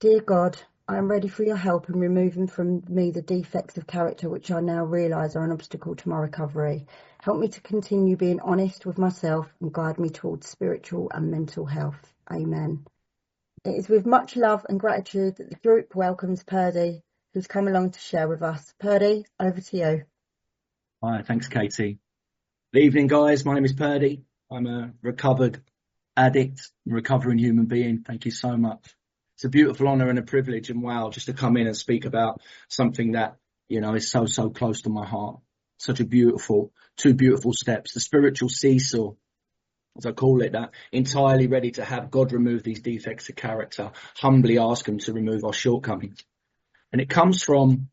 Dear God, I am ready for your help in removing from me the defects of character which I now realise are an obstacle to my recovery. Help me to continue being honest with myself and guide me towards spiritual and mental health. Amen. It is with much love and gratitude that the group welcomes Purdy, who's come along to share with us. Purdy, over to you. Hi, thanks, Katie. Good evening, guys. My name is Purdy. I'm a recovered addict, recovering human being. Thank you so much. It's a beautiful honour and a privilege, and wow, just to come in and speak about something that, is so close to my heart. Such a two beautiful steps, the spiritual seesaw, as I call it, that entirely ready to have God remove these defects of character, humbly ask him to remove our shortcomings. And it comes from,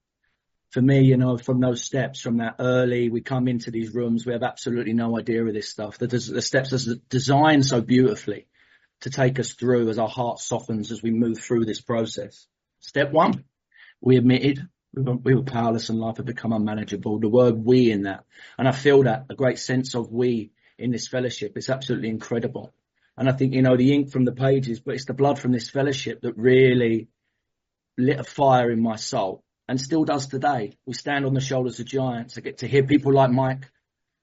for me, from those steps, from that early, we come into these rooms, we have absolutely no idea of this stuff. The steps are designed so beautifully to take us through as our heart softens as we move through this process. Step one, we admitted we were powerless and life had become unmanageable. The word we in that. And I feel that, a great sense of we in this fellowship. It's absolutely incredible. And I think, the ink from the pages, but it's the blood from this fellowship that really lit a fire in my soul and still does today. We stand on the shoulders of giants. I get to hear people like Mike,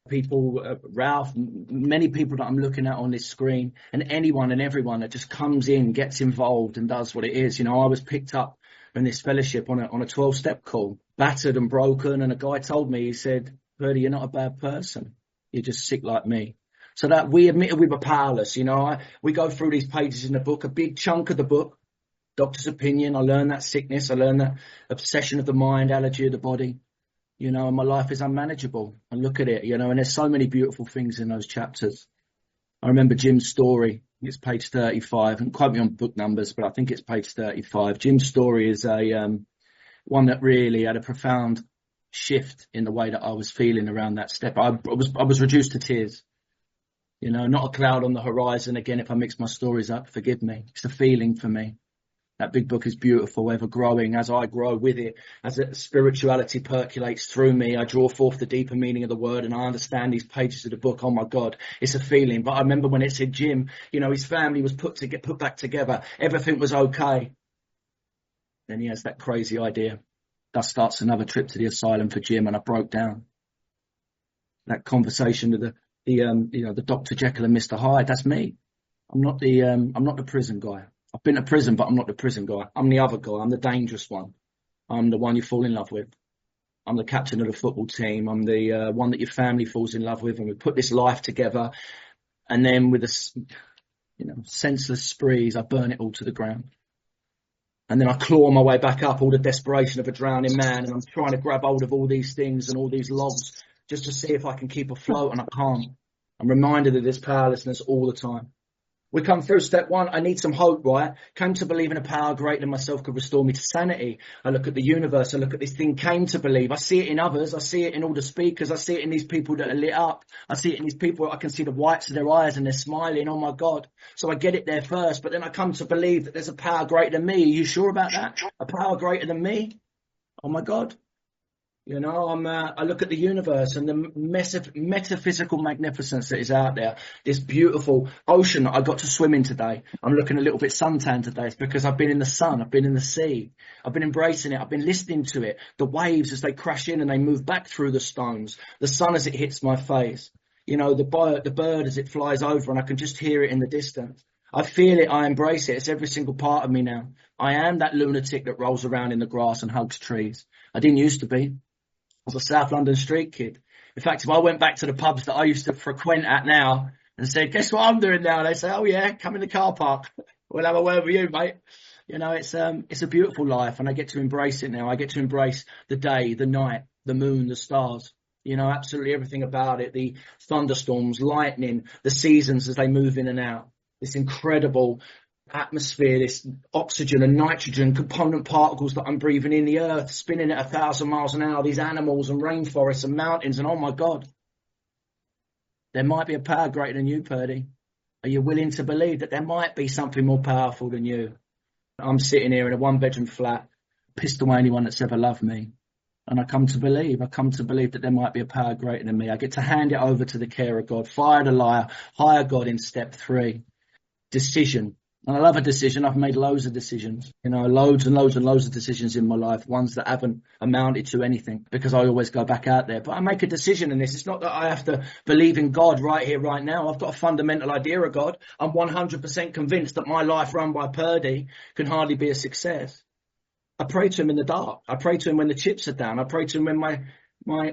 Ralph, many people that I'm looking at on this screen, and anyone and everyone that just comes in, gets involved and does what it is. I was picked up in this fellowship on a 12-step call, battered and broken, and a guy told me, he said, Purdy, you're not a bad person. You're just sick like me. So that we admitted we were powerless. We go through these pages in the book, a big chunk of the book, doctor's opinion. I learned that sickness. I learned that obsession of the mind, allergy of the body. And my life is unmanageable. And look at it, and there's so many beautiful things in those chapters. I remember Jim's story. It's page 35. And quote me on book numbers, but I think it's page 35. Jim's story is one that really had a profound shift in the way that I was feeling around that step. I was reduced to tears. Not a cloud on the horizon. Again, if I mix my stories up, forgive me. It's a feeling for me. That big book is beautiful, ever growing. As I grow with it, as spirituality percolates through me, I draw forth the deeper meaning of the word, and I understand these pages of the book. Oh my God, it's a feeling. But I remember when it said Jim, his family was put back together. Everything was okay. Then he has that crazy idea. That starts another trip to the asylum for Jim, and I broke down. That conversation with the Dr. Jekyll and Mr. Hyde. That's me. I'm not the prison guy. I've been to prison, but I'm not the prison guy. I'm the other guy. I'm the dangerous one. I'm the one you fall in love with. I'm the captain of the football team. I'm the one that your family falls in love with, and we put this life together. And then with senseless sprees, I burn it all to the ground. And then I claw my way back up, all the desperation of a drowning man, and I'm trying to grab hold of all these things and all these logs just to see if I can keep afloat, and I can't. I'm reminded of this powerlessness all the time. We come through step one. I need some hope, right? Came to believe in a power greater than myself could restore me to sanity. I look at the universe. I look at this thing, came to believe. I see it in others. I see it in all the speakers. I see it in these people that are lit up. I see it in these people. I can see the whites of their eyes and they're smiling. Oh my God. So I get it there first, but then I come to believe that there's a power greater than me. Are you sure about that? A power greater than me? Oh my God. I look at the universe and the metaphysical magnificence that is out there. This beautiful ocean that I got to swim in today. I'm looking a little bit suntanned today. It's because I've been in the sun. I've been in the sea. I've been embracing it. I've been listening to it. The waves as they crash in and they move back through the stones. The sun as it hits my face. The bird as it flies over, and I can just hear it in the distance. I feel it. I embrace it. It's every single part of me now. I am that lunatic that rolls around in the grass and hugs trees. I didn't used to be. I was a South London street kid. In fact, if I went back to the pubs that I used to frequent at now and said, guess what I'm doing now? They say, oh yeah, come in the car park. We'll have a word with you, mate. It's a beautiful life, and I get to embrace it now. I get to embrace the day, the night, the moon, the stars. Absolutely everything about it. The thunderstorms, lightning, the seasons as they move in and out. This incredible atmosphere, this oxygen and nitrogen component particles that I'm breathing in, the earth spinning at 1,000 miles an hour, these animals and rainforests and mountains, and oh my God, there might be a power greater than you, Purdy. Are you willing to believe that there might be something more powerful than you? I'm sitting here in a one-bedroom flat, pissed away anyone that's ever loved me, and I come to believe that there might be a power greater than me. I get to hand it over to the care of God, fire the liar, hire God in step 3. Decision. And I love a decision. I've made loads of decisions, loads and loads and loads of decisions in my life, ones that haven't amounted to anything because I always go back out there. But I make a decision in this. It's not that I have to believe in God right here, right now. I've got a fundamental idea of God. I'm 100% convinced that my life run by Purdy can hardly be a success. I pray to him in the dark. I pray to him when the chips are down. I pray to him when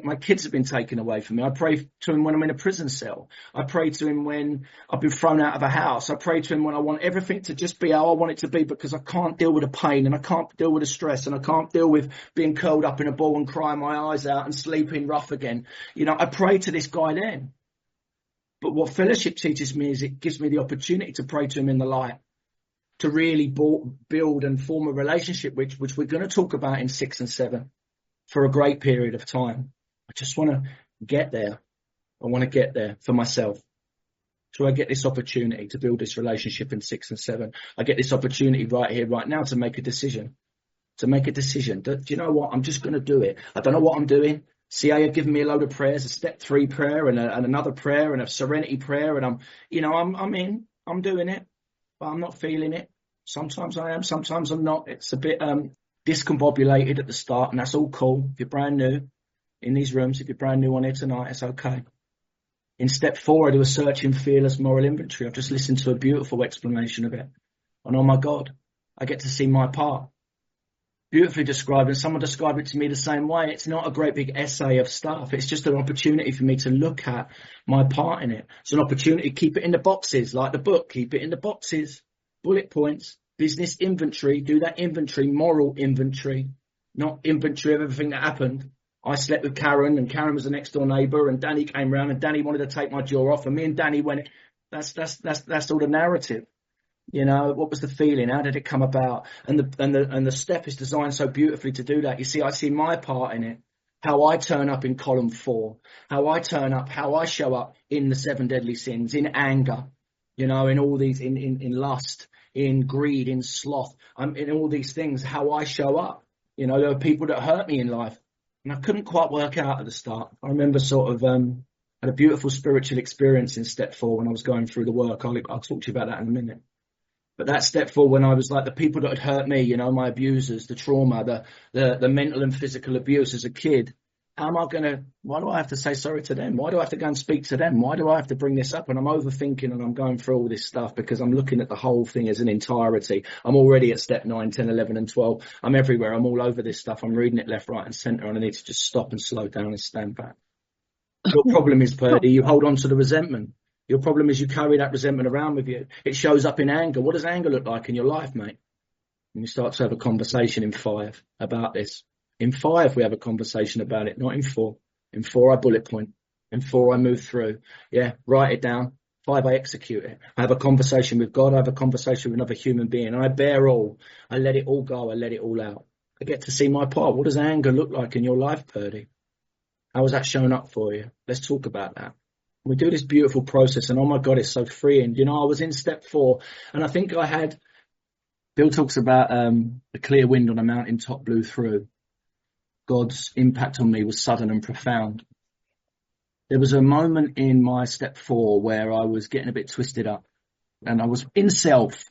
my kids have been taken away from me. I pray to him when I'm in a prison cell. I pray to him when I've been thrown out of a house. I pray to him when I want everything to just be how I want it to be because I can't deal with the pain and I can't deal with the stress and I can't deal with being curled up in a ball and crying my eyes out and sleeping rough again. I pray to this guy then. But what fellowship teaches me is it gives me the opportunity to pray to him in the light, to really build and form a relationship, which we're going to talk about in 6 and 7. For a great period of time. I just want to get there. I want to get there for myself. So I get this opportunity to build this relationship in 6 and 7. I get this opportunity right here, right now to make a decision. Do you know what? I'm just going to do it. I don't know what I'm doing. CA have given me a load of prayers, a step 3 prayer and another prayer and a serenity prayer. And I'm doing it, but I'm not feeling it. Sometimes I am, sometimes I'm not. It's a bit, discombobulated at the start, and that's all cool. If you're brand new in these rooms, if you're brand new on here tonight, it's okay. In step 4, I do a searching, fearless moral inventory. I've just listened to a beautiful explanation of it. And oh my God, I get to see my part. Beautifully described, and someone described it to me the same way. It's not a great big essay of stuff. It's just an opportunity for me to look at my part in it. It's an opportunity to keep it in the boxes, like the book, keep it in the boxes, bullet points. Business inventory, do that inventory, moral inventory, not inventory of everything that happened. I slept with Karen and Karen was the next door neighbour and Danny came round and Danny wanted to take my jaw off and me and Danny went, that's all the narrative. What was the feeling? How did it come about? And the step is designed so beautifully to do that. You see, I see my part in it, how I turn up in column 4, how I turn up, how I show up in the 7 deadly sins, in anger, in all these, in lust, in greed, in sloth, in all these things, how I show up. There are people that hurt me in life. And I couldn't quite work out at the start. I remember sort of had a beautiful spiritual experience in step 4 when I was going through the work. I'll talk to you about that in a minute. But that step 4, when I was like the people that had hurt me, my abusers, the trauma, the mental and physical abuse as a kid, why do I have to say sorry to them? Why do I have to go and speak to them? Why do I have to bring this up? And I'm overthinking and I'm going through all this stuff because I'm looking at the whole thing as an entirety. I'm already at step 9, 10, 11 and 12. I'm everywhere. I'm all over this stuff. I'm reading it left, right and centre and I need to just stop and slow down and stand back. Your problem is, Purdy, you hold on to the resentment. Your problem is you carry that resentment around with you. It shows up in anger. What does anger look like in your life, mate? And you start to have a conversation in 5 about this. In 5, we have a conversation about it, not in 4. In 4, I bullet point. In 4, I move through. Yeah, write it down. 5, I execute it. I have a conversation with God. I have a conversation with another human being. And I bear all. I let it all go. I let it all out. I get to see my part. What does anger look like in your life, Purdy? How has that shown up for you? Let's talk about that. We do this beautiful process. And oh my God, it's so freeing. I was in step 4 and I think Bill talks about the clear wind on a mountain top blew through. God's impact on me was sudden and profound. There was a moment in my step 4 where I was getting a bit twisted up and I was in self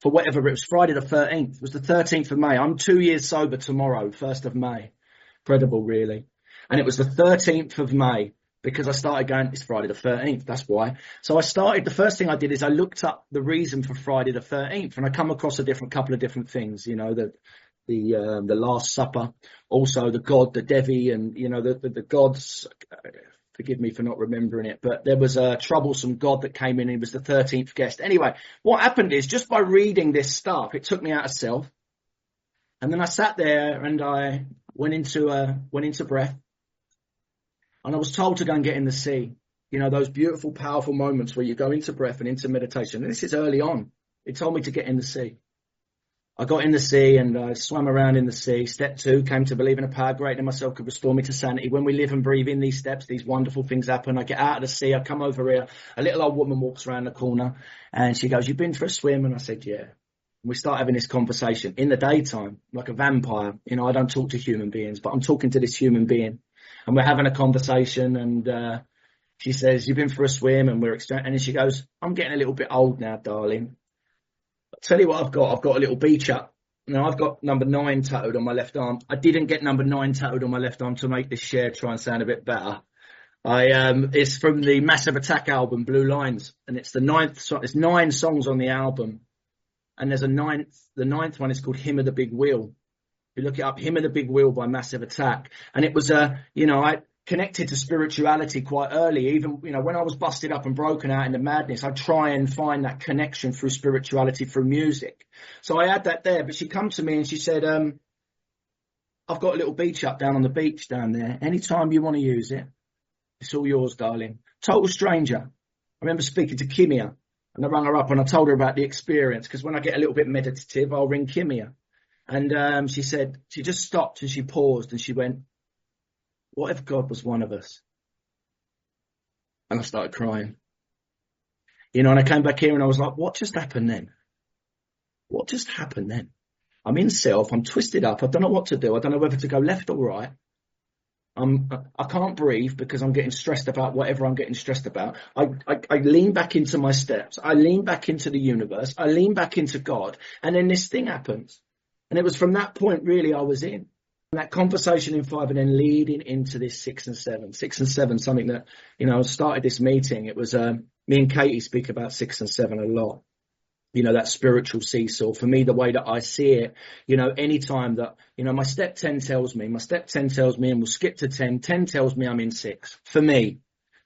for whatever. It was Friday the 13th. It was the 13th of May. I'm 2 years sober tomorrow, 1st of May. Incredible, really. And it was the 13th of May because I started going, it's Friday the 13th. That's why. So the first thing I did is I looked up the reason for Friday the 13th and I come across a couple of different things, the Last Supper, also the God, the Devi, and the gods. Forgive me for not remembering it, but there was a troublesome God that came in. He was the 13th guest. Anyway, what happened is just by reading this stuff, it took me out of self, and then I sat there and I went into breath, and I was told to go and get in the sea. Those beautiful, powerful moments where you go into breath and into meditation. And this is early on. It told me to get in the sea. I got in the sea and I swam around in the sea. Step 2, came to believe in a power greater than myself could restore me to sanity. When we live and breathe in these steps, these wonderful things happen. I get out of the sea. I come over here. A little old woman walks around the corner and she goes, "You've been for a swim?" And I said, "Yeah." And we start having this conversation in the daytime, like a vampire. I don't talk to human beings, but I'm talking to this human being and we're having a conversation and she says, "You've been for a swim?" And and then she goes, "I'm getting a little bit old now, darling. tell you what I've got. I've got a little beach up. Now, I've got number 9 tattooed on my left arm. I didn't get number 9 tattooed on my left arm to make this share try and sound a bit better. It's from the Massive Attack album, Blue Lines, and it's the 9th song. There's 9 songs on the album, and there's a 9th. The 9th one is called Hymn of the Big Wheel. If you look it up, Hymn of the Big Wheel by Massive Attack, and it was I connected to spirituality quite early. Even, when I was busted up and broken out into madness, I'd try and find that connection through spirituality, through music. So I had that there, but she come to me and she said, I've got a little beach up down on the beach down there. Anytime you want to use it, it's all yours, darling. Total stranger. I remember speaking to Kimia, and I rang her up and I told her about the experience, because when I get a little bit meditative, I'll ring Kimia. And she said, she just stopped and she paused and she went, what if God was one of us? And I started crying. And I came back here and I was like, what just happened then? What just happened then? I'm in self, I'm twisted up, I don't know what to do, I don't know whether to go left or right. I can't breathe because I'm getting stressed about whatever I'm getting stressed about. I lean back into my steps, I lean back into the universe, I lean back into God, and then this thing happens. And it was from that point really I was in. That conversation in 5 and then leading into this 6 and 7. 6 and 7, something that, I started this meeting. It was me and Katie speak about 6 and 7 a lot. That spiritual seesaw. For me, the way that I see it, any time that, my step 10 tells me, and we'll skip to 10. 10 tells me I'm in 6. For me,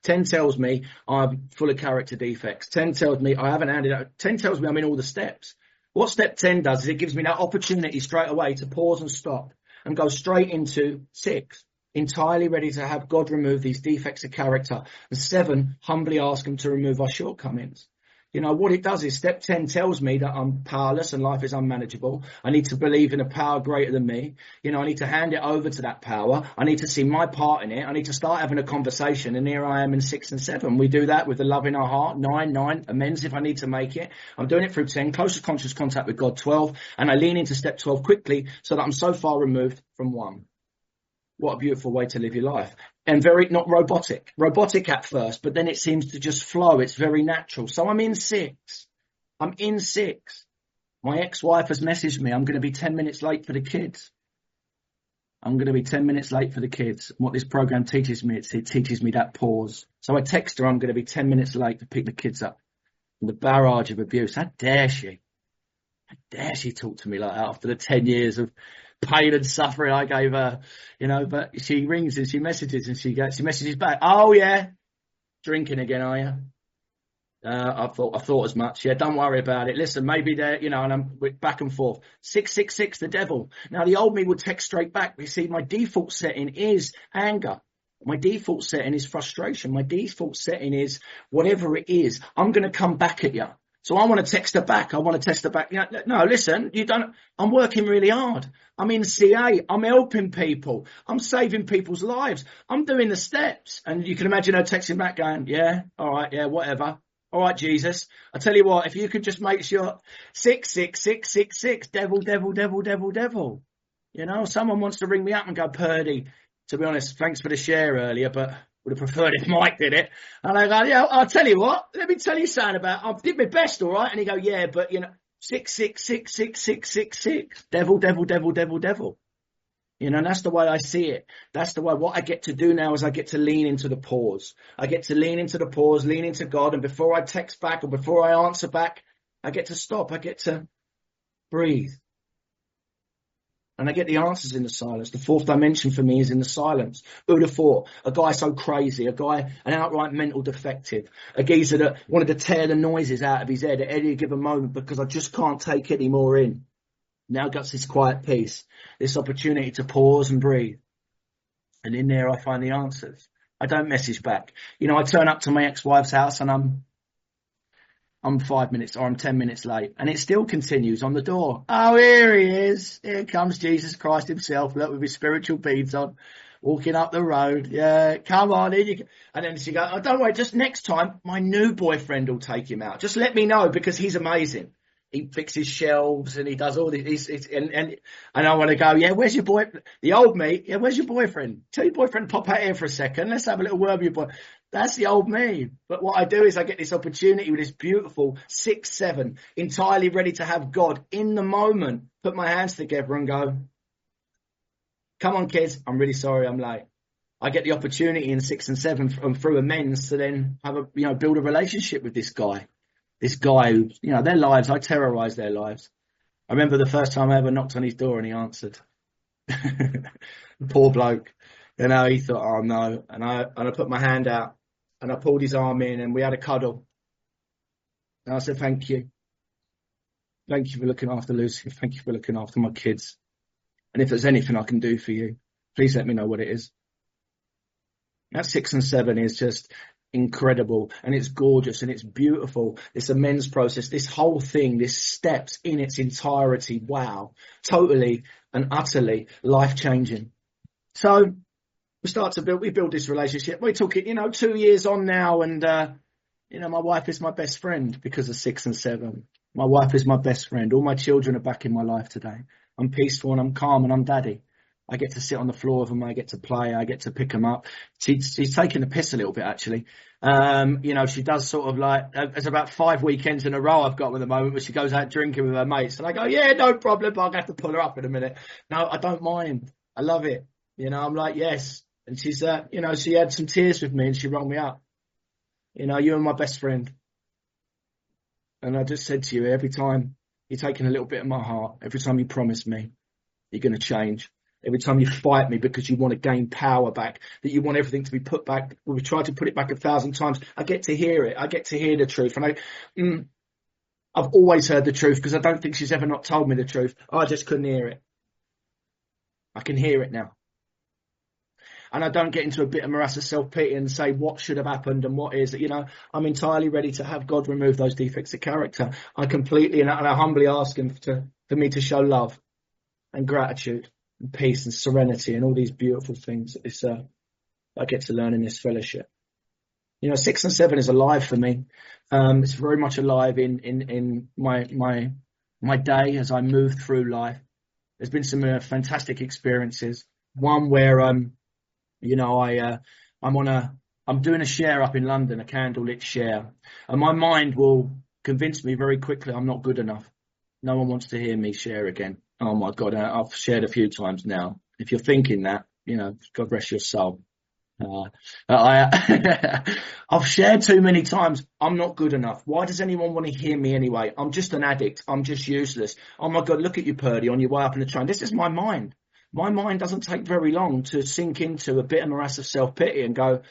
10 tells me I'm full of character defects. 10 tells me I haven't handed out. 10 tells me I'm in all the steps. What step 10 does is it gives me that opportunity straight away to pause and stop and go straight into 6, entirely ready to have God remove these defects of character. And 7, humbly ask him to remove our shortcomings. What it does is step 10 tells me that I'm powerless and life is unmanageable. I need to believe in a power greater than me. I need to hand it over to that power. I need to see my part in it. I need to start having a conversation. And here I am in 6 and 7. We do that with the love in our heart. 9, amends if I need to make it. I'm doing it through 10, closest conscious contact with God, 12. And I lean into step 12 quickly so that I'm so far removed from 1. What a beautiful way to live your life. And very, not robotic at first, but then it seems to just flow. It's very natural. So I'm in 6. My ex-wife has messaged me. I'm going to be 10 minutes late for the kids. What this program teaches me, it teaches me that pause. So I text her, I'm going to be 10 minutes late to pick the kids up. And the barrage of abuse. How dare she? How dare she talk to me like that after the 10 years of pain and suffering I gave her, but she rings and she messages and she messages back. Oh yeah, drinking again, are you? I thought as much. Yeah, don't worry about it. Listen, maybe they're, and I'm back and forth. 666, the devil. Now the old me would text straight back. You see, my default setting is anger. My default setting is frustration. My default setting is whatever it is. I'm going to come back at you. So I want to text her back. No, listen, I'm working really hard. I'm in CA. I'm helping people. I'm saving people's lives. I'm doing the steps. And you can imagine her texting back going, yeah, all right, yeah, whatever. All right, Jesus. I tell you what, if you could just make sure 66666, devil. Someone wants to ring me up and go, Purdy, to be honest, thanks for the share earlier, but would have preferred if Mike did it. And I go, yeah, I'll tell you what, let me tell you something about, I did my best, all right? And he go, yeah, but 6666666, devil. And that's the way I see it. That's the way, what I get to do now is I get to lean into the pause. I get to lean into the pause, lean into God. And before I text back or before I answer back, I get to stop. I get to breathe. And I get the answers in the silence. The 4th dimension for me is in the silence. Who'd have thought? A guy so crazy, an outright mental defective, a geezer that wanted to tear the noises out of his head at any given moment because I just can't take any more in. Now got this quiet peace, this opportunity to pause and breathe. And in there I find the answers. I don't message back. I turn up to my ex-wife's house and I'm 5 minutes or I'm 10 minutes late. And it still continues on the door. Oh, here he is. Here comes Jesus Christ himself. Look, with his spiritual beads on, walking up the road. Yeah, come on in. And then she goes, oh, don't worry, just next time, my new boyfriend will take him out. Just let me know because he's amazing. he fixes shelves and he does all this. And I want to go, yeah, where's your boy? The old me, yeah, where's your boyfriend? Tell your boyfriend pop out here for a second. Let's have a little word with your boy. That's the old me. But what I do is I get this opportunity with this beautiful 6'7", entirely ready to have God in the moment, put my hands together and go, come on, kids, I'm really sorry I'm late. I get the opportunity in 6 and 7 and through amends to then have build a relationship with this guy. This guy who, their lives, I terrorise their lives. I remember the first time I ever knocked on his door and he answered. Poor bloke. He thought, oh no. And I put my hand out and I pulled his arm in and we had a cuddle. And I said, thank you. Thank you for looking after Lucy. Thank you for looking after my kids. And if there's anything I can do for you, please let me know what it is. That 6 and 7 is just incredible, and it's gorgeous and it's beautiful. It's a men's process. This whole thing, this steps in its entirety. Wow. Totally and utterly life-changing. So we build this relationship. We took it, 2 years on now, and, my wife is my best friend because of 6 and 7. My wife is my best friend. All my children are back in my life today. I'm peaceful and I'm calm and I'm daddy. I get to sit on the floor with them. I get to play. I get to pick them up. She's taking the piss a little bit, actually. She does sort of like, there's about 5 weekends in a row I've got at the moment where she goes out drinking with her mates. And I go, yeah, no problem, but I'm going to have to pull her up in a minute. No, I don't mind. I love it. I'm like, yes. And she's, she had some tears with me and she rung me up. You're my best friend. And I just said to you, every time you're taking a little bit of my heart, every time you promise me, you're going to change. Every time you fight me because you want to gain power back, that you want everything to be put back, we tried to put it back 1,000 times. I get to hear it. I get to hear the truth. And I've always heard the truth because I don't think she's ever not told me the truth. I just couldn't hear it. I can hear it now. And I don't get into a bit of morass of self-pity and say what should have happened and what is. I'm entirely ready to have God remove those defects of character. I completely and I humbly ask him for me to show love and gratitude and peace and serenity and all these beautiful things that I get to learn in this fellowship. 6 and 7 is alive for me. It's very much alive in my day as I move through life. There's been some fantastic experiences. One where I'm doing a share up in London, a candlelit share, and my mind will convince me very quickly I'm not good enough. No one wants to hear me share again. Oh my God, I've shared a few times now. If you're thinking that, God rest your soul. I've shared too many times. I'm not good enough. Why does anyone want to hear me anyway? I'm just an addict. I'm just useless. Oh my God, look at you, Purdy, on your way up in the train. This is my mind. My mind doesn't take very long to sink into a bit of morass of self-pity and go,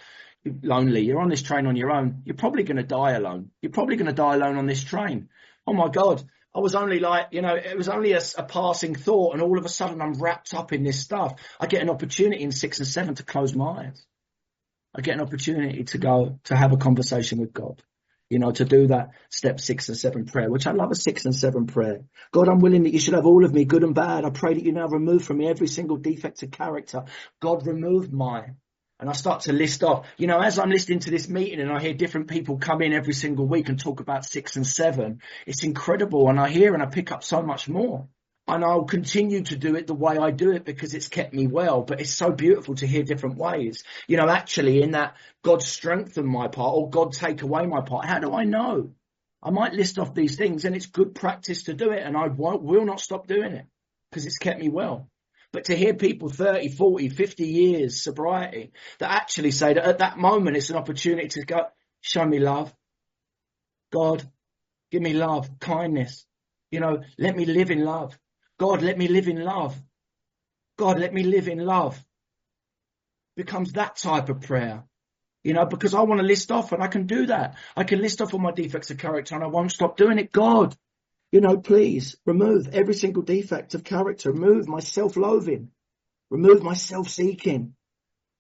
you're lonely. You're on this train on your own. You're probably going to die alone. You're probably going to die alone on this train. Oh my God. I was only like, it was only a passing thought, and all of a sudden I'm wrapped up in this stuff. I get an opportunity in 6 and 7 to close my eyes. I get an opportunity to go to have a conversation with God, to do that step 6 and 7 prayer, which I love a 6 and 7 prayer. God, I'm willing that you should have all of me, good and bad. I pray that you now remove from me every single defect of character. God, remove mine. And I start to list off, as I'm listening to this meeting and I hear different people come in every single week and talk about 6 and 7, it's incredible. And I hear and I pick up so much more. And I'll continue to do it the way I do it because it's kept me well. But it's so beautiful to hear different ways. Actually in that God strengthen my part or God take away my part. How do I know? I might list off these things and it's good practice to do it. And I will not stop doing it because it's kept me well. But to hear people 30, 40, 50 years sobriety that actually say that at that moment it's an opportunity to go, show me love. God, give me love, kindness. Let me live in love. God, let me live in love. God, let me live in love. Becomes that type of prayer. Because I want to list off and I can do that. I can list off all my defects of character and I won't stop doing it. God, please remove every single defect of character. Remove my self-loathing. Remove my self-seeking.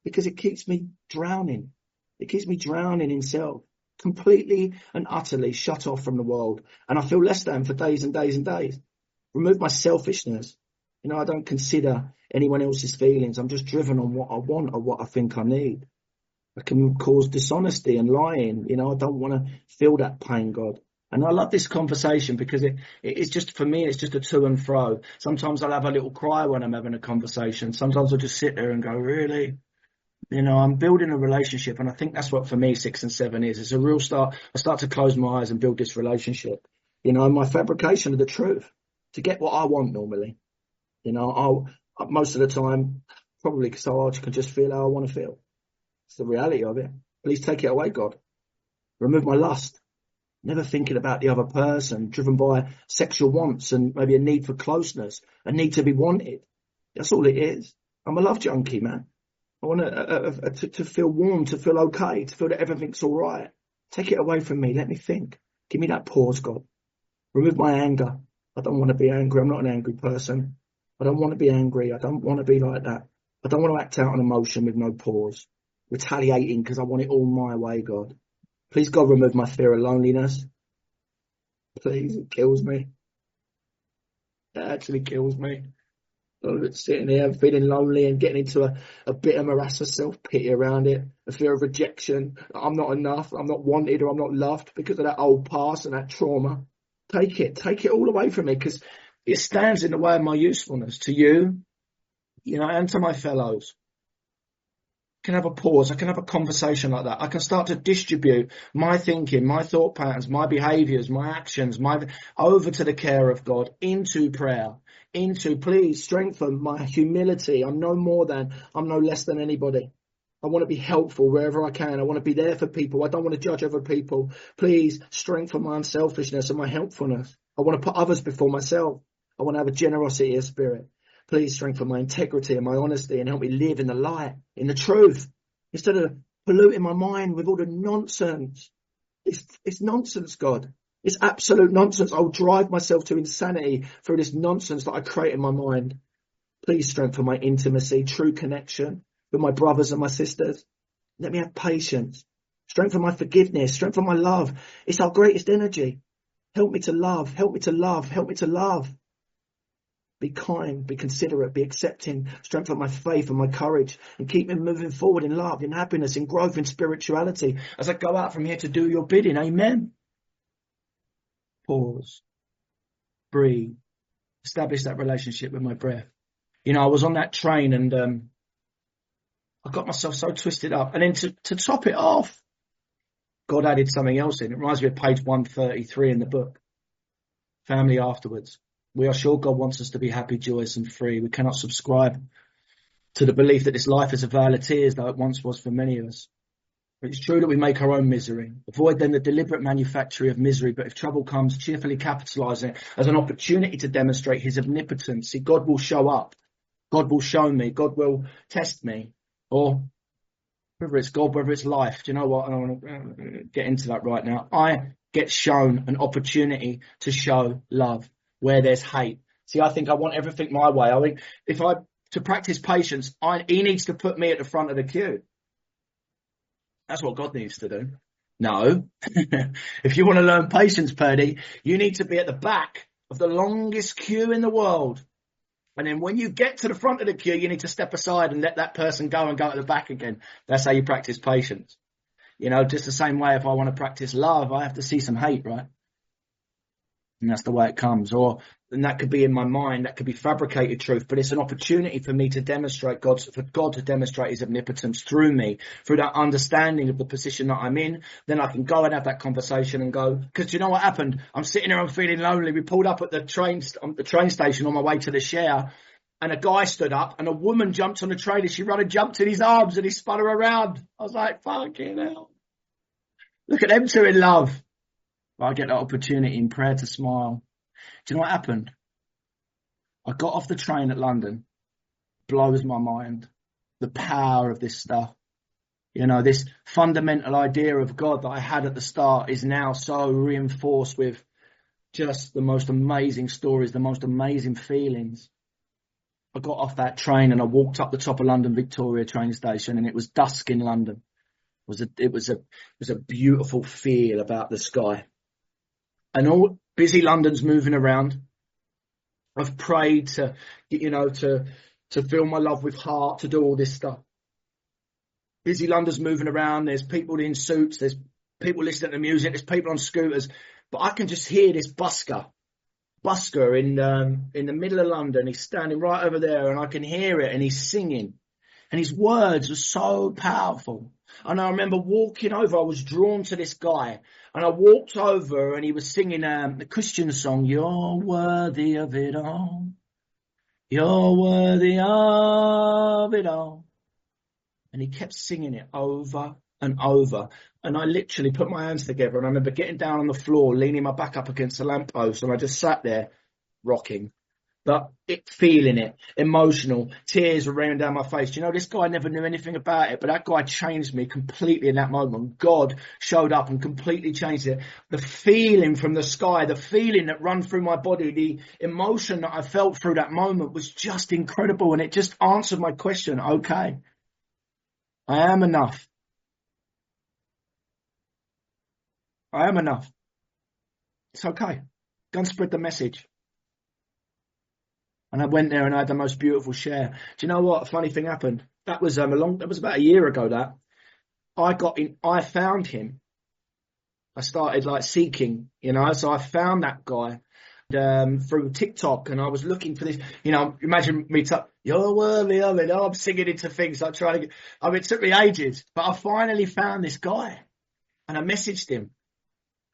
Because it keeps me drowning. It keeps me drowning in self. Completely and utterly shut off from the world. And I feel less than for days and days and days. Remove my selfishness. I don't consider anyone else's feelings. I'm just driven on what I want or what I think I need. I can cause dishonesty and lying. I don't want to feel that pain, God. And I love this conversation because it's just, for me, it's just a to and fro. Sometimes I'll have a little cry when I'm having a conversation. Sometimes I'll just sit there and go, really? I'm building a relationship. And I think that's what, for me, 6 and 7 is. It's a real start. I start to close my eyes and build this relationship. My fabrication of the truth to get what I want normally. I'll most of the time, probably so I can just feel how I want to feel. It's the reality of it. Please take it away, God. Remove my lust. Never thinking about the other person, driven by sexual wants and maybe a need for closeness, a need to be wanted. That's all it is. I'm a love junkie, man. I want to feel warm, to feel okay, to feel that everything's all right. Take it away from me. Let me think. Give me that pause, God. Remove my anger. I don't want to be angry. I'm not an angry person. I don't want to be angry. I don't want to be like that. I don't want to act out on emotion with no pause. Retaliating because I want it all my way, God. Please, God, remove my fear of loneliness. Please, it kills me. It actually kills me. Sitting here feeling lonely and getting into a bitter morass of self-pity around it, a fear of rejection. I'm not enough, I'm not wanted, or I'm not loved because of that old past and that trauma. Take it all away from me, because it stands in the way of my usefulness to you, and to my fellows. I can have a pause. I can have a conversation like that. I can start to distribute my thinking, my thought patterns, my behaviors, my actions, over to the care of God, into prayer, please strengthen my humility. I'm no less than anybody. I want to be helpful wherever I can. I want to be there for people. I don't want to judge other people. Please strengthen my unselfishness and my helpfulness. I want to put others before myself. I want to have a generosity of spirit. Please strengthen my integrity and my honesty and help me live in the light, in the truth, instead of polluting my mind with all the nonsense. It's nonsense, God. It's absolute nonsense. I'll drive myself to insanity through this nonsense that I create in my mind. Please strengthen my intimacy, true connection with my brothers and my sisters. Let me have patience. Strengthen my forgiveness. Strengthen my love. It's our greatest energy. Help me to love. Help me to love. Help me to love. Be kind, be considerate, be accepting, strengthen my faith and my courage, and keep me moving forward in love, in happiness, in growth, in spirituality, as I go out from here to do your bidding. Amen. Pause. Breathe. Establish that relationship with my breath. I was on that train and I got myself so twisted up. And then to top it off, God added something else in. It reminds me of page 133 in the book. Family afterwards. We are sure God wants us to be happy, joyous and free. We cannot subscribe to the belief that this life is a vale of tears, though it once was for many of us. But it's true that we make our own misery. Avoid then the deliberate manufacture of misery, but if trouble comes, cheerfully capitalise it as an opportunity to demonstrate his omnipotence. See, God will show up. God will show me. God will test me. Or whether it's God, whether it's life. Do you know what? I don't want to get into that right now. I get shown an opportunity to show love where there's hate. See, I think I want everything my way. I think to practice patience, he needs to put me at the front of the queue. That's what God needs to do. No. If you want to learn patience, Purdy, you need to be at the back of the longest queue in the world. And then when you get to the front of the queue, you need to step aside and let that person go and go to the back again. That's how you practice patience. Just the same way, if I want to practice love, I have to see some hate, right? And that's the way it comes. And that could be in my mind, that could be fabricated truth, but it's an opportunity for me to demonstrate for God to demonstrate his omnipotence through me, through that understanding of the position that I'm in. Then I can go and have that conversation and go, because you know what happened? I'm sitting there, I'm feeling lonely. We pulled up at the train station on my way to the share, and a guy stood up and a woman jumped on the train and she ran and jumped in his arms and he spun her around. I was like, fucking hell. Look at them two in love. I get that opportunity in prayer to smile. Do you know what happened? I got off the train at London. Blows my mind. The power of this stuff. This fundamental idea of God that I had at the start is now so reinforced with just the most amazing stories, the most amazing feelings. I got off that train and I walked up the top of London Victoria train station, and it was dusk in London. It was a beautiful feel about the sky. And all busy London's moving around. I've prayed to fill my love with heart, to do all this stuff. Busy London's moving around. There's people in suits. There's people listening to music. There's people on scooters. but I can just hear this busker in the middle of London. He's standing right over there, and I can hear it, and he's singing, and his words are so powerful. And I remember walking over, I was drawn to this guy, and I walked over, and he was singing the Christian song, "You're worthy of it all. You're worthy of it all." And he kept singing it over and over. And I literally put my hands together, and I remember getting down on the floor, leaning my back up against the lamppost, and I just sat there rocking, but feeling it, emotional, tears were raining down my face. Do you know, this guy never knew anything about it, but that guy changed me completely in that moment. God showed up and completely changed it. The feeling from the sky, the feeling that ran through my body, the emotion that I felt through that moment was just incredible. And it just answered my question. Okay, I am enough. I am enough. It's okay. Go and spread the message. And I went there and I had the most beautiful share. Do you know what? A funny thing happened. That was that was about a year ago that I found him. I started like seeking, so I found that guy through TikTok, and I was looking for this, imagine me "You're worthy of it." I'm singing into things. It took me ages, but I finally found this guy, and I messaged him.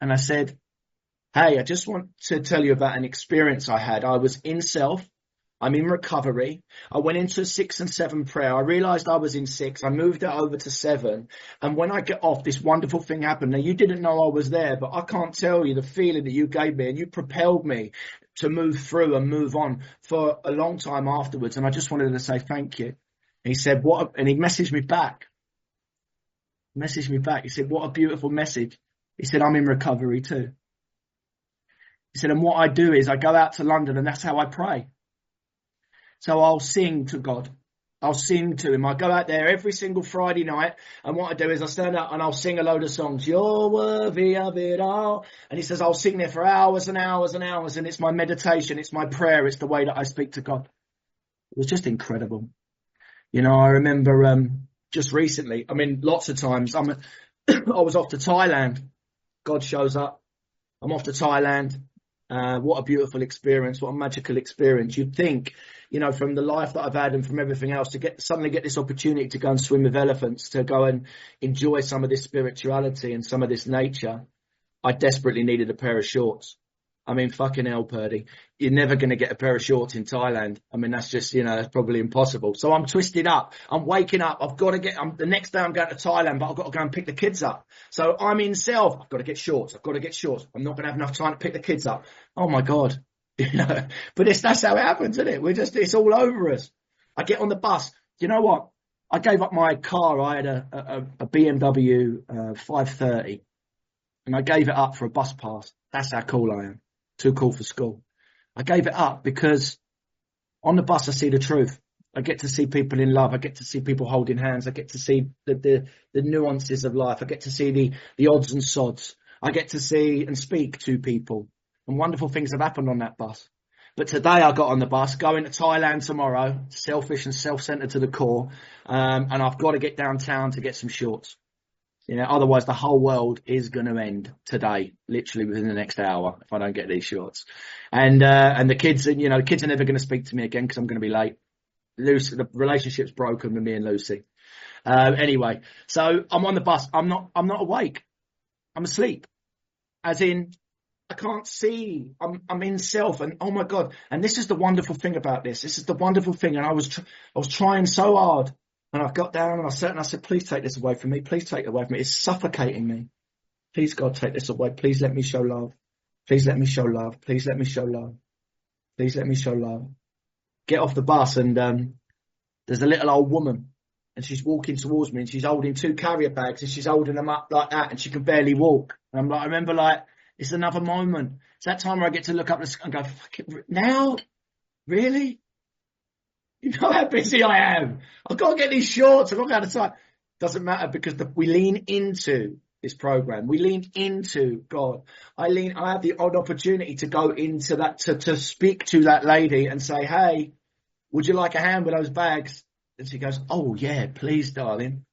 And I said, "Hey, I just want to tell you about an experience I had. I was in self. I'm in recovery. I went into 6 and 7 prayer. I realized I was in 6. I moved it over to 7. And when I get off, this wonderful thing happened. Now, you didn't know I was there, but I can't tell you the feeling that you gave me, and you propelled me to move through and move on for a long time afterwards. And I just wanted to say thank you." And he said, "What?" And he messaged me back. He said, "What a beautiful message." He said, "I'm in recovery too." He said, "And what I do is I go out to London, and that's how I pray. So I'll sing to God. I'll sing to him. I go out there every single Friday night, and what I do is I stand up and I'll sing a load of songs. You're worthy of it all." And he says, I'll sing there for hours and hours and hours, and it's my meditation, it's my prayer, it's the way that I speak to God. It was just incredible. I remember just recently, lots of times, I was off to Thailand. God shows up. I'm off to Thailand. What a beautiful experience. What a magical experience. You'd think, from the life that I've had and from everything else, to suddenly get this opportunity to go and swim with elephants, to go and enjoy some of this spirituality and some of this nature. I desperately needed a pair of shorts. Fucking hell, Purdy. You're never going to get a pair of shorts in Thailand. That's just, that's probably impossible. So I'm twisted up. I'm waking up. I've got to the next day I'm going to Thailand, but I've got to go and pick the kids up. So I'm in self. I've got to get shorts. I'm not going to have enough time to pick the kids up. Oh my God. But that's how it happens, isn't it? It's all over us. I get on the bus. You know what? I gave up my car. I had a BMW 530, and I gave it up for a bus pass. That's how cool I am. Too cool for school. I gave it up because on the bus I see the truth. I get to see people in love. I get to see people holding hands. I get to see the nuances of life. I get to see the odds and sods. I get to see and speak to people. And wonderful things have happened on that bus. But today I got on the bus, going to Thailand tomorrow, selfish and self-centered to the core. And I've got to get downtown to get some shorts. Otherwise the whole world is going to end today, literally within the next hour, if I don't get these shorts. And the kids, the kids are never going to speak to me again because I'm going to be late. Lucy, the relationship's broken with me and Lucy. Anyway, so I'm on the bus. I'm not awake. I'm asleep. As in, I can't see. I'm in self, and oh my God. And this is the wonderful thing about this. This is the wonderful thing. And I was trying so hard. And I got down and I said, "Please take this away from me. Please take it away from me. It's suffocating me. Please, God, take this away. Please let me show love. Please let me show love. Please let me show love. Please let me show love." Get off the bus, and there's a little old woman, and she's walking towards me, and she's holding 2 carrier bags, and she's holding them up like that, and she can barely walk. And I remember it's another moment. It's that time where I get to look up and go, "Fuck it, now? Really? You know how busy I am. I've got to get these shorts. I've got to go out of time." Doesn't matter, because we lean into this program. We lean into God. I have the odd opportunity to go into that, to speak to that lady and say, "Hey, would you like a hand with those bags?" And she goes, "Oh yeah, please, darling."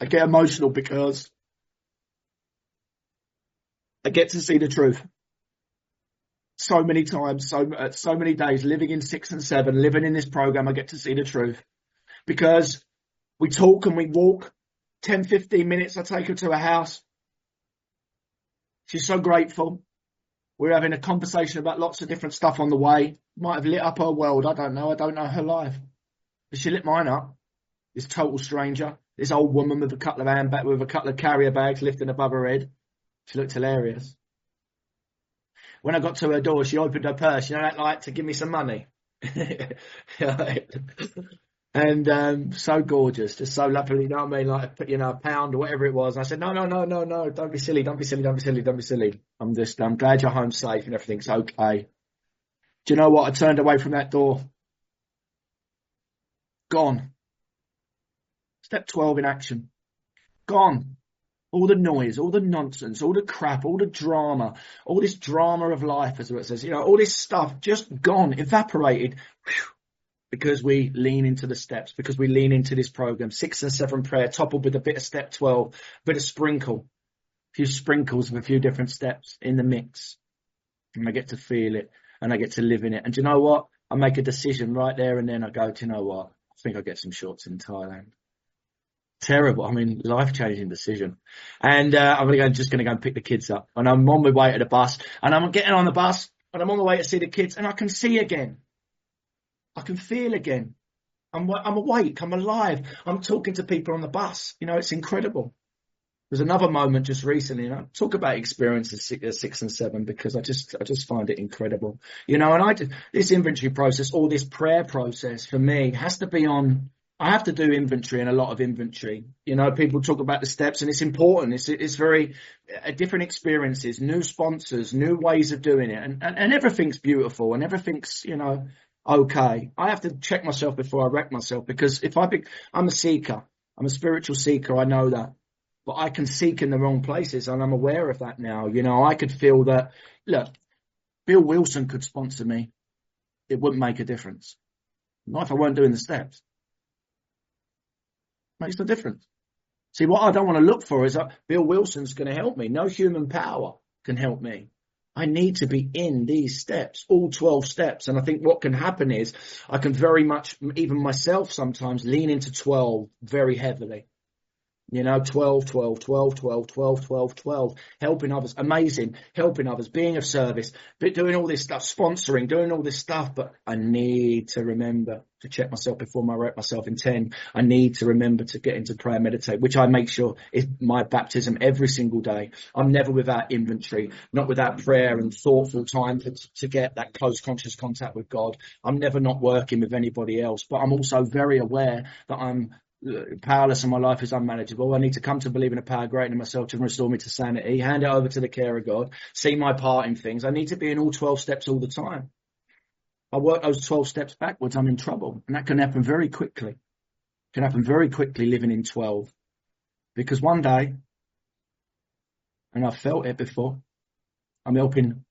I get emotional because I get to see the truth. So many times, so many days, living in 6 and 7, living in this program, I get to see the truth. Because we talk and we walk 10, 15 minutes. I take her to her house. She's so grateful. We're having a conversation about lots of different stuff on the way. Might have lit up her world. I don't know. I don't know her life. But she lit mine up. This total stranger. This old woman with a couple of carrier bags lifting above her head. She looked hilarious. When I got to her door, she opened her purse. You know that, like, to give me some money. And so gorgeous, just so lovely, you know what I mean? Like, you know, a pound or whatever it was. And I said, no, don't be silly, don't be silly. I'm glad you're home safe and everything's okay. Do you know what? I turned away from that door. Gone. Step 12 in action. Gone. All the noise, all the nonsense, all the crap, all the drama, all this drama of life, as it says, you know, all this stuff just gone, evaporated. Whew. Because we lean into the steps, because we lean into this program, 6 and 7 prayer, toppled with a bit of step 12, a bit of sprinkle, a few sprinkles of a few different steps in the mix. And I get to feel it and I get to live in it. And do you know what? I make a decision right there and then. I go, do you know what? I think I'll get some shorts in Thailand. Terrible. I mean, life-changing decision. And I'm just going to go and pick the kids up. And I'm on my way to the bus. And I'm getting on the bus. And I'm on my way to see the kids. And I can see again. I can feel again. I'm awake. I'm alive. I'm talking to people on the bus. You know, it's incredible. There's another moment just recently, and I talk about experiences 6 and 7 because I just find it incredible. You know, and this inventory process, or this prayer process for me has to be on. I have to do inventory and a lot of inventory. You know, people talk about the steps and it's important. It's very different experiences, new sponsors, new ways of doing it. And everything's beautiful and everything's, you know, okay. I have to check myself before I wreck myself because I'm a seeker. I'm a spiritual seeker. I know that. But I can seek in the wrong places and I'm aware of that now. You know, I could feel that, look, Bill Wilson could sponsor me. It wouldn't make a difference. Not if I weren't doing the steps. Makes no difference. See, what I don't want to look for is that Bill Wilson's going to help me. No human power can help me. I need to be in these steps, all 12 steps. And I think what can happen is I can very much, even myself sometimes, lean into 12 very heavily. You know, 12, helping others, amazing, helping others, being of service, but doing all this stuff, sponsoring, doing all this stuff. But I need to remember to check myself before I wreck myself in 10. I need to remember to get into prayer, meditate, which I make sure is my baptism every single day. I'm never without inventory, not without prayer and thoughtful time to get that close conscious contact with God. I'm never not working with anybody else, but I'm also very aware that I'm powerless and my life is unmanageable. I need to come to believe in a power greater than myself to restore me to sanity, hand it over to the care of God, see my part in things. I need to be in all 12 steps all the time. I work those 12 steps backwards, I'm in trouble. And that can happen very quickly. It can happen very quickly living in 12. Because one day, and I've felt it before, I'm helping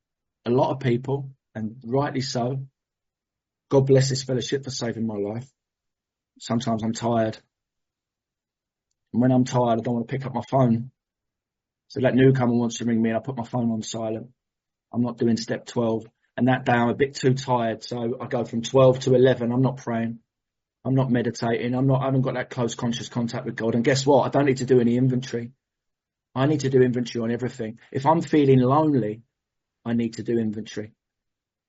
a lot of people, and rightly so. God bless this fellowship for saving my life. Sometimes I'm tired. And when I'm tired, I don't want to pick up my phone. So that newcomer wants to ring me and I put my phone on silent. I'm not doing step 12. And that day I'm a bit too tired. So I go from 12 to 11. I'm not praying. I'm not meditating. I haven't got that close conscious contact with God. And guess what? I don't need to do any inventory. I need to do inventory on everything. If I'm feeling lonely, I need to do inventory.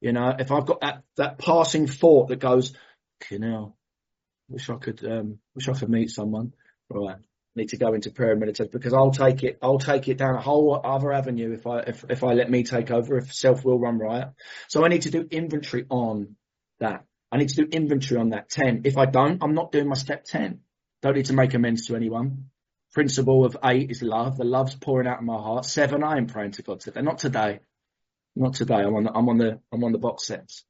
You know, if I've got that passing thought that goes, you know, wish I could meet someone. Right. Need to go into prayer and meditate because I'll take it down a whole other avenue if I let me take over, if self-will run riot. So I need to do inventory on that. I need to do inventory on that 10. If I don't, I'm not doing my step 10. Don't need to make amends to anyone. Principle of 8 is love. The love's pouring out of my heart. 7, I am praying to God today. Not today. Not today. I'm on the box sets.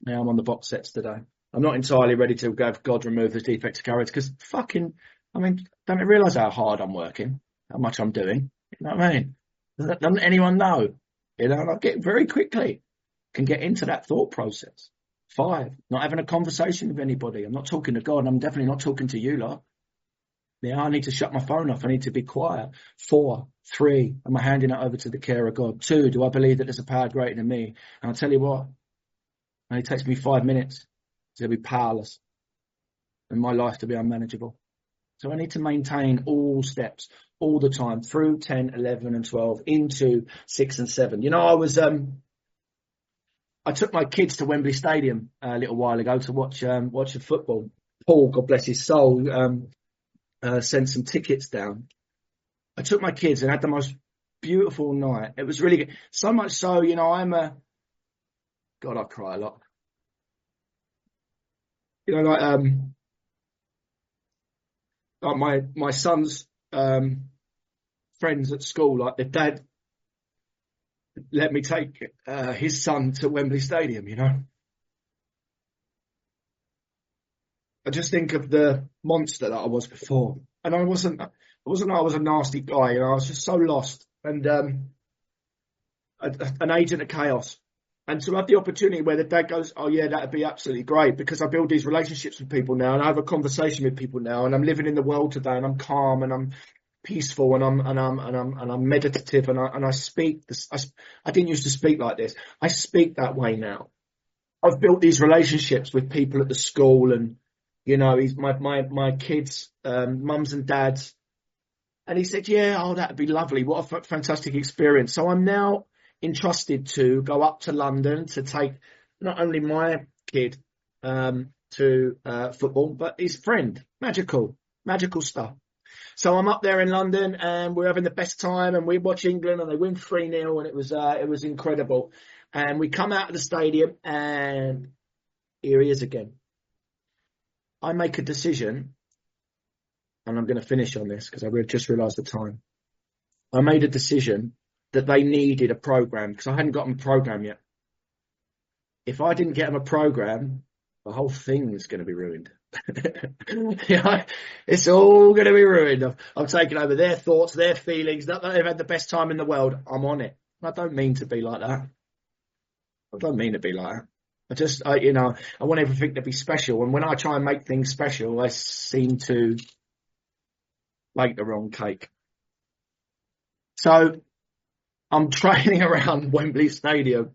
Yeah, I'm on the box sets today. I'm not entirely ready to go, God remove the defects of character because don't you realise how hard I'm working, how much I'm doing? You know what I mean? Doesn't anyone know? You know, and I get very quickly can get into that thought process. 5, not having a conversation with anybody. I'm not talking to God. I'm definitely not talking to you lot. Yeah, I need to shut my phone off. I need to be quiet. 4, 3, am I handing it over to the care of God? 2, do I believe that there's a power greater than me? And I'll tell you what, and it takes me 5 minutes to be powerless and my life to be unmanageable. So I need to maintain all steps all the time through 10, 11 and 12 into 6 and 7. You know, I took my kids to Wembley Stadium a little while ago to watch a football. Paul, God bless his soul, sent some tickets down. I took my kids and had the most beautiful night. It was really good. So much so, you know, God, I cry a lot. You know, like my son's friends at school, like their dad let me take his son to Wembley Stadium, you know. I just think of the monster that I was before. And I wasn't I was a nasty guy, you know, I was just so lost and an agent of chaos. And to have the opportunity where the dad goes, oh yeah, that'd be absolutely great, because I build these relationships with people now and I have a conversation with people now and I'm living in the world today and I'm calm and I'm peaceful and I'm meditative and I speak this. I didn't used to speak like this. I speak that way now. I've built these relationships with people at the school and, you know, he's my kids, mums and dads. And he said, yeah, oh, that'd be lovely. What a fantastic experience. So I'm now entrusted to go up to London to take not only my kid to football, but his friend. Magical stuff. So I'm up there in London and we're having the best time and we watch England and they win 3-0 and it was incredible. And we come out of the stadium and here he is again. I make a decision, and I'm going to finish on this because I just realised the time. I made a decision that they needed a program because I hadn't got them a program yet. If I didn't get them a program, the whole thing is going to be ruined. Yeah, it's all going to be ruined. I'm taking over their thoughts, their feelings, not that they've had the best time in the world. I'm on it. I don't mean to be like that. I want everything to be special. And when I try and make things special, I seem to make the wrong cake. So I'm training around Wembley Stadium.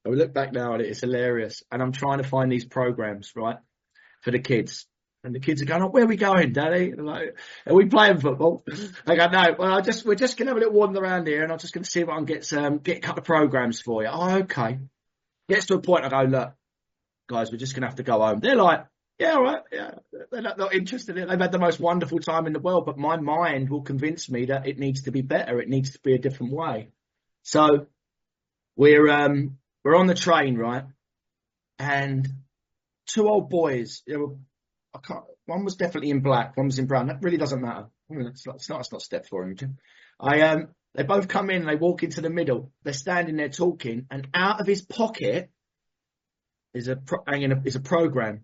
I look back now at it, it's hilarious. And I'm trying to find these programs, right, for the kids. And the kids are going, oh, where are we going, Daddy? And I'm like, are we playing football? I go, no, well, we're just going to have a little wander around here and I'm just going to see if I can get a couple of programs for you. Oh, okay. Gets to a point, I go, look, guys, we're just going to have to go home. They're like, yeah, all right, yeah. They're not interested in it. They've had the most wonderful time in the world, but my mind will convince me that it needs to be better. It needs to be a different way. So we're on the train, right? And 2 old boys, one was definitely in black, one was in brown. That really doesn't matter. I mean, it's not step for him, Jim. They both come in and they walk into the middle. They're standing there talking, and out of his pocket is a program.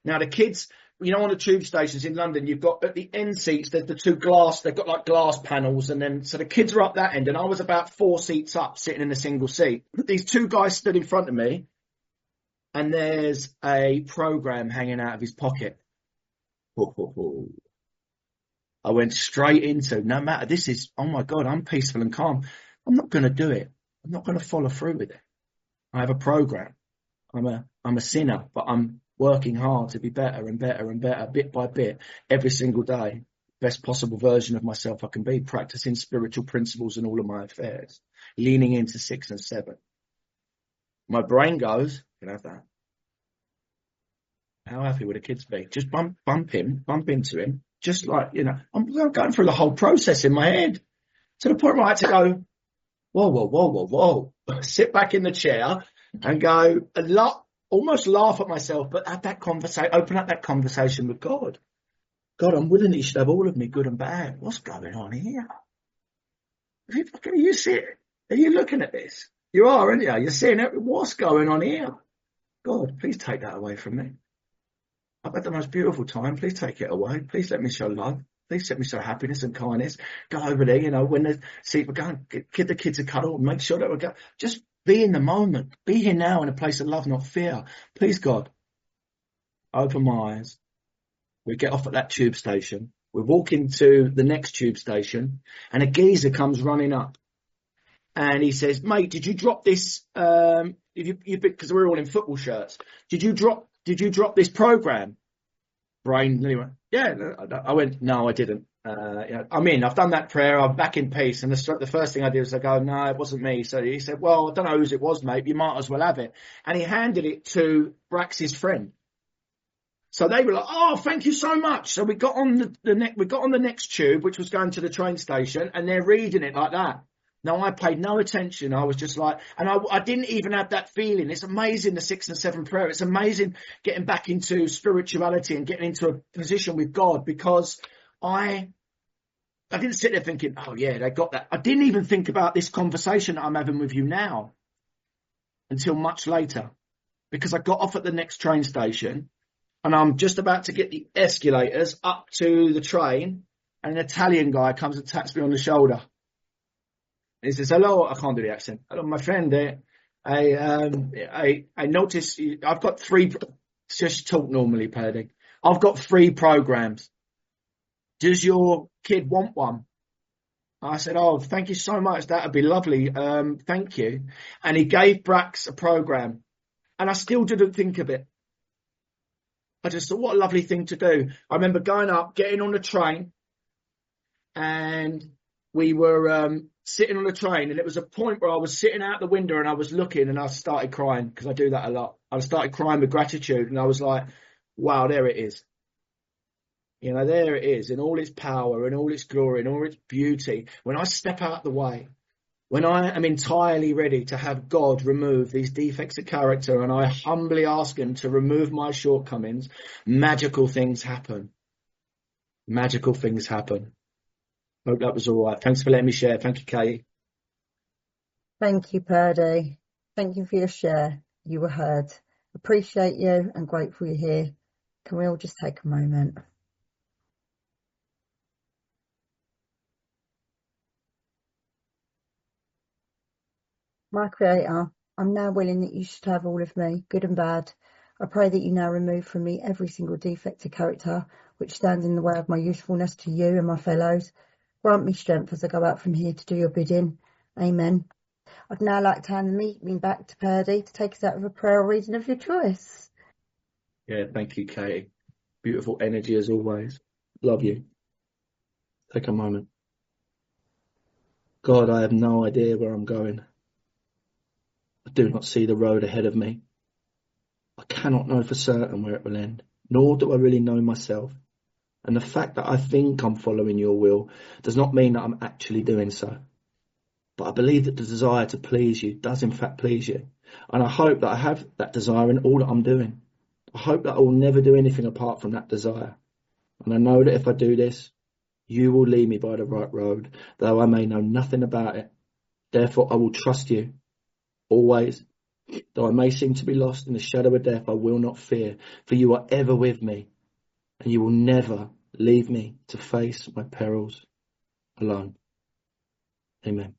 Now the kids, you know, on the tube stations in London, you've got at the end seats, there's the 2 glass, they've got like glass panels, and then so the kids are up that end, and I was about 4 seats up, sitting in a single seat. These 2 guys stood in front of me, and there's a program hanging out of his pocket. I went straight into, no matter, this is, oh my God, I'm peaceful and calm. I'm not going to do it. I'm not going to follow through with it. I have a program. I'm a sinner, but I'm working hard to be better and better and better, bit by bit, every single day. Best possible version of myself I can be, practicing spiritual principles in all of my affairs, leaning into 6 and 7. My brain goes, you can have that. How happy would the kids be? Just bump into him. Just like, you know, I'm going through the whole process in my head to the point where I had to go, whoa. Sit back in the chair and go almost laugh at myself, but have that conversation, open up that conversation with God. God, I'm willing that you should have all of me, good and bad. What's going on here? Are you seeing it? Are you looking at this? You are, aren't you? You're seeing it. What's going on here? God, please take that away from me. I've had the most beautiful time. Please take it away. Please let me show love. Please let me show happiness and kindness. Go over there, you know, when the seat, we're going, give the kids a cuddle, make sure that we're going. Just be in the moment. Be here now in a place of love, not fear. Please, God, open my eyes. We get off at that tube station. We're walking to the next tube station, and a geezer comes running up, and he says, "Mate, did you drop this? Because we're all in football shirts. Did you drop this program?" Brain, anyway. Yeah, I went, "No, I didn't. I'm in. I've done that prayer. I'm back in peace." And the first thing I did was I go, "No, it wasn't me." So he said, "Well, I don't know whose it was, mate. You might as well have it." And he handed it to Brax's friend. So they were like, "Oh, thank you so much." So we got on the next tube, which was going to the train station, and they're reading it like that. Now, I paid no attention. I was just like, and I didn't even have that feeling. It's amazing, the 6 and 7 prayer. It's amazing getting back into spirituality and getting into a position with God, because I didn't sit there thinking, "Oh yeah, they got that." I didn't even think about this conversation that I'm having with you now until much later, because I got off at the next train station and I'm just about to get the escalators up to the train, and an Italian guy comes and taps me on the shoulder. He says, "Hello," I can't do the accent. "Hello, my friend. I noticed I've got 3. Just talk normally, Purdy. I've got 3 programs. Does your kid want one?" I said, "Oh, thank you so much. That'd be lovely. Thank you." And he gave Brax a program, and I still didn't think of it. I just thought, what a lovely thing to do. I remember going up, getting on the train, and we were sitting on the train, and it was a point where I was sitting out the window and I was looking, and I started crying, because I do that a lot. I started crying with gratitude, and I was like, wow, there it is. You know, there it is in all its power, in all its glory, in all its beauty. When I step out the way, when I am entirely ready to have God remove these defects of character, and I humbly ask him to remove my shortcomings, magical things happen. Magical things happen. Hope that was all right. Thanks for letting me share. Thank you, Katie. Thank you, Purdy. Thank you for your share. You were heard. Appreciate you and grateful you're here. Can we all just take a moment? My Creator, I'm now willing that you should have all of me, good and bad. I pray that you now remove from me every single defect of character which stands in the way of my usefulness to you and my fellows. Grant me strength as I go out from here to do your bidding. Amen. I'd now like to hand the meeting back to Purdy to take us out of a prayer or reading of your choice. Yeah, thank you, Katie. Beautiful energy as always. Love you. Take a moment. God, I have no idea where I'm going. I do not see the road ahead of me. I cannot know for certain where it will end, nor do I really know myself. And the fact that I think I'm following your will does not mean that I'm actually doing so. But I believe that the desire to please you does in fact please you. And I hope that I have that desire in all that I'm doing. I hope that I will never do anything apart from that desire. And I know that if I do this, you will lead me by the right road, though I may know nothing about it. Therefore, I will trust you, always. Though I may seem to be lost in the shadow of death, I will not fear, for you are ever with me, and you will never leave me to face my perils alone. Amen.